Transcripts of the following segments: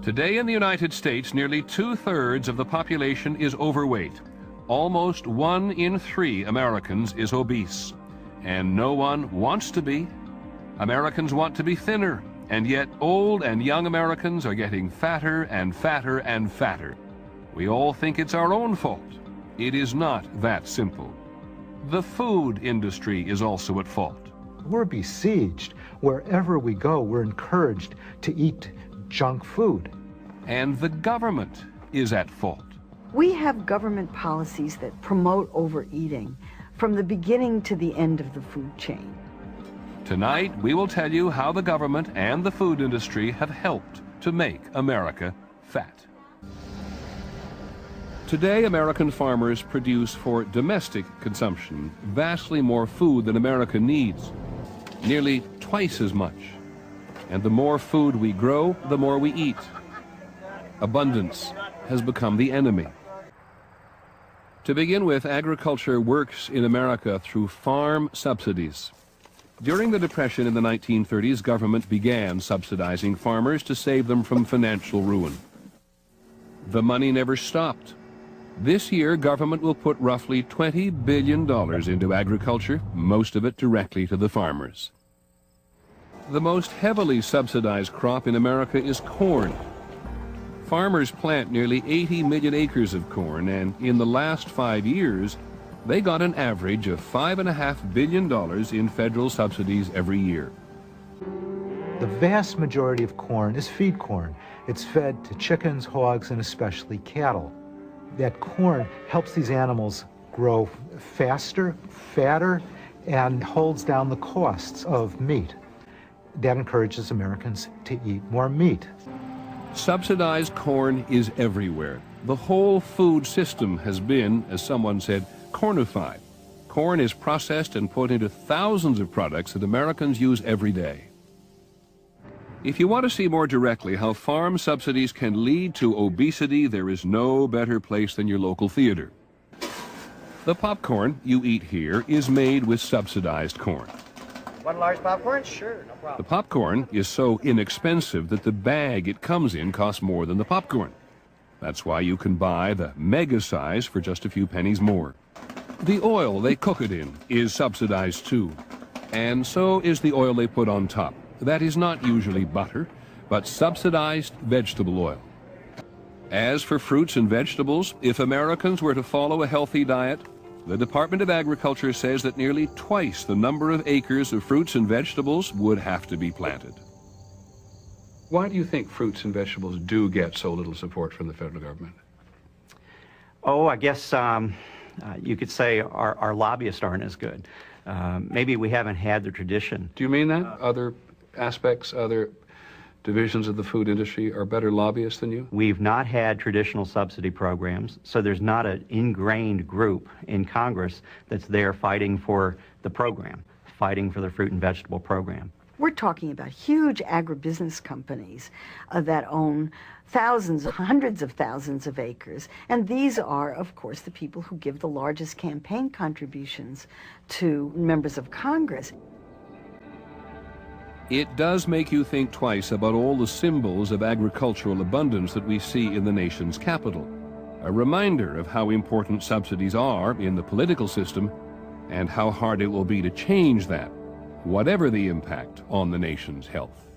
Today in the United States, nearly 2/3 of the population is overweight. Almost 1 in 3 Americans is obese. And no one wants to be. Americans want to be thinner, and yet old and young Americans are getting fatter and fatter and fatter. We all think it's our own fault. It is not that simple. The food industry is also at fault. We're besieged. Wherever we go, we're encouraged to eat junk food. And the government is at fault. We have government policies that promote overeating from the beginning to the end of the food chain. Tonight, we will tell you how the government and the food industry have helped to make America fat. Today, American farmers produce for domestic consumption vastly more food than America needs, nearly twice as much. And the more food we grow, the more we eat. Abundance has become the enemy. To begin with, agriculture works in America through farm subsidies. During the Depression in the 1930s, government began subsidizing farmers to save them from financial ruin. The money never stopped. This year, government will put roughly $20 billion into agriculture, most of it directly to the farmers. The most heavily subsidized crop in America is corn. Farmers plant nearly 80 million acres of corn, and in the last 5 years, they got an average of $5.5 billion in federal subsidies every year. The vast majority of corn is feed corn. It's fed to chickens, hogs, and especially cattle. That corn helps these animals grow faster, fatter, and holds down the costs of meat. That encourages Americans to eat more meat. Subsidized corn is everywhere. The whole food system has been, as someone said, cornified. Corn is processed and put into thousands of products that Americans use every day. If you want to see more directly how farm subsidies can lead to obesity, there is no better place than your local theater. The popcorn you eat here is made with subsidized corn. One large popcorn? Sure, no problem. The popcorn is so inexpensive that the bag it comes in costs more than the popcorn. That's why you can buy the mega size for just a few pennies more. The oil they cook it in is subsidized too, and so is the oil they put on top. That is not usually butter, but subsidized vegetable oil. As for fruits and vegetables, if Americans were to follow a healthy diet, the Department of Agriculture says that nearly twice the number of acres of fruits and vegetables would have to be planted. Why do you think fruits and vegetables do get so little support from the federal government? Oh, I guess you could say our lobbyists aren't as good. Maybe we haven't had the tradition. Do you mean that? Other aspects, other divisions of the food industry are better lobbyists than you? We've not had traditional subsidy programs, so there's not an ingrained group in Congress that's there fighting for the program, fighting for the fruit and vegetable program. We're talking about huge agribusiness companies that own thousands, hundreds of thousands of acres. And these are, of course, the people who give the largest campaign contributions to members of Congress. It does make you think twice about all the symbols of agricultural abundance that we see in the nation's capital. A reminder of how important subsidies are in the political system and how hard it will be to change that, whatever the impact on the nation's health.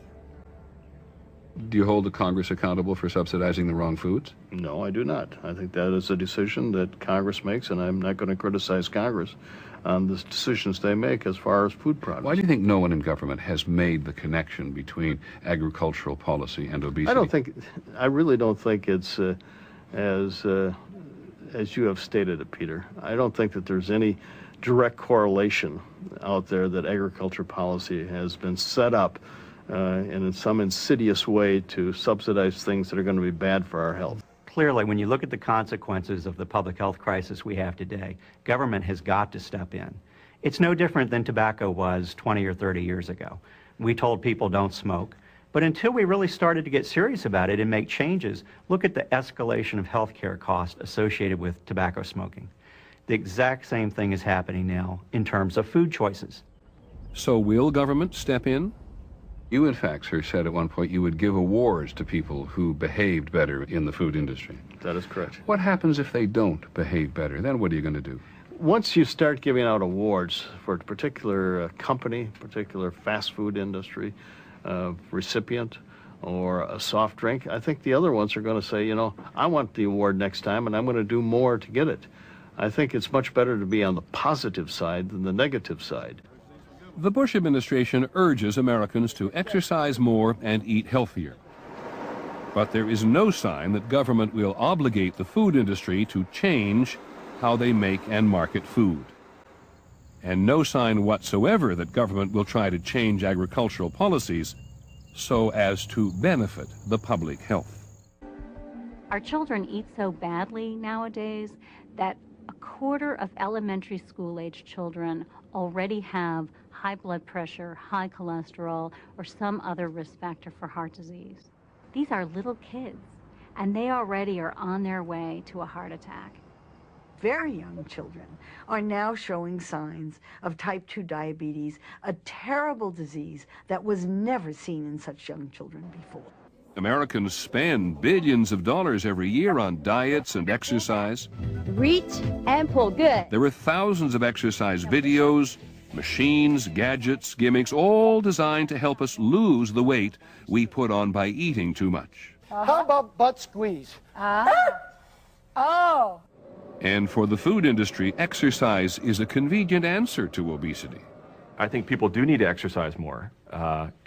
Do you hold the Congress accountable for subsidizing the wrong foods? No, I do not. I think that is a decision that Congress makes, and I'm not going to criticize Congress on the decisions they make as far as food products. Why do you think no one in government has made the connection between agricultural policy and obesity? I really don't think it's as you have stated it, Peter. I don't think that there's any direct correlation out there that agriculture policy has been set up in some insidious way to subsidize things that are going to be bad for our health. Clearly, when you look at the consequences of the public health crisis we have today, government has got to step in. It's no different than tobacco was 20 or 30 years ago. We told people don't smoke, but until we really started to get serious about it and make changes, look at the escalation of health care costs associated with tobacco smoking. The exact same thing is happening now in terms of food choices. So will government step in? You, in fact, sir, said at one point you would give awards to people who behaved better in the food industry. That is correct. What happens if they don't behave better? Then what are you going to do? Once you start giving out awards for a particular company, particular fast food industry, recipient, or a soft drink, I think the other ones are going to say, you know, I want the award next time and I'm going to do more to get it. I think it's much better to be on the positive side than the negative side. The Bush administration urges Americans to exercise more and eat healthier. But there is no sign that government will obligate the food industry to change how they make and market food. And no sign whatsoever that government will try to change agricultural policies so as to benefit the public health. Our children eat so badly nowadays that a quarter of elementary school-age children already have high blood pressure, high cholesterol, or some other risk factor for heart disease. These are little kids, and they already are on their way to a heart attack. Very young children are now showing signs of type 2 diabetes, a terrible disease that was never seen in such young children before. Americans spend billions of dollars every year on diets and exercise. Reach and pull good. There are thousands of exercise videos, machines, gadgets, gimmicks, all designed to help us lose the weight we put on by eating too much. How about butt squeeze? Oh. And for the food industry, exercise is a convenient answer to obesity. I think people do need to exercise more,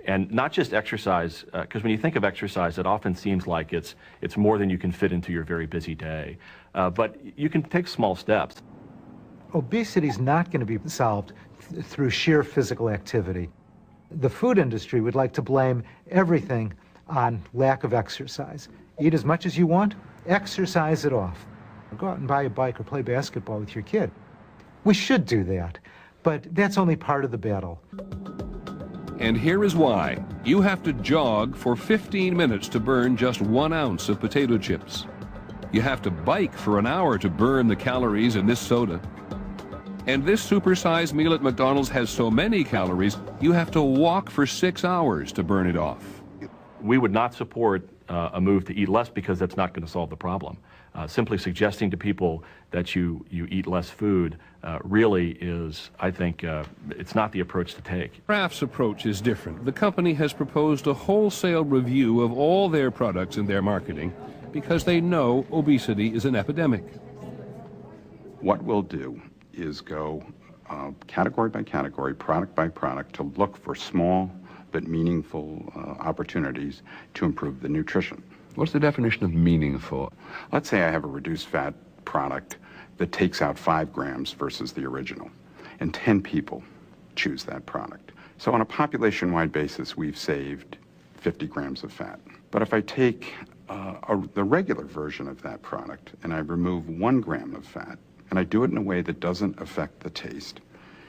and not just exercise, because when you think of exercise, it often seems like it's more than you can fit into your very busy day. But you can take small steps. Obesity is not going to be solved through sheer physical activity. The food industry would like to blame everything on lack of exercise. Eat as much as you want, exercise it off. Go out and buy a bike or play basketball with your kid. We should do that, but that's only part of the battle. And here is why. You have to jog for 15 minutes to burn just 1 ounce of potato chips. You have to bike for an hour to burn the calories in this soda. And this supersized meal at McDonald's has so many calories, you have to walk for 6 hours to burn it off. We would not support a move to eat less because that's not going to solve the problem. Simply suggesting to people that you eat less food really is, I think, it's not the approach to take. Kraft's approach is different. The company has proposed a wholesale review of all their products and their marketing because they know obesity is an epidemic. What we'll do is go category by category, product by product, to look for small but meaningful opportunities to improve the nutrition. What's the definition of meaningful? Let's say I have a reduced fat product that takes out 5 grams versus the original, and 10 people choose that product. So on a population-wide basis, we've saved 50 grams of fat. But if I take the regular version of that product and I remove 1 gram of fat, and I do it in a way that doesn't affect the taste,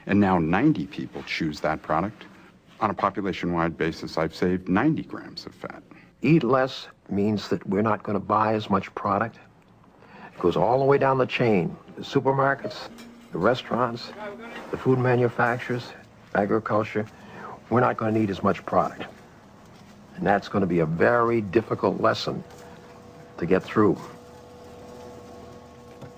and now 90 people choose that product, on a population-wide basis, I've saved 90 grams of fat. Eat less means that we're not going to buy as much product. It goes all the way down the chain. The supermarkets, the restaurants, the food manufacturers, agriculture, we're not going to need as much product. And that's going to be a very difficult lesson to get through.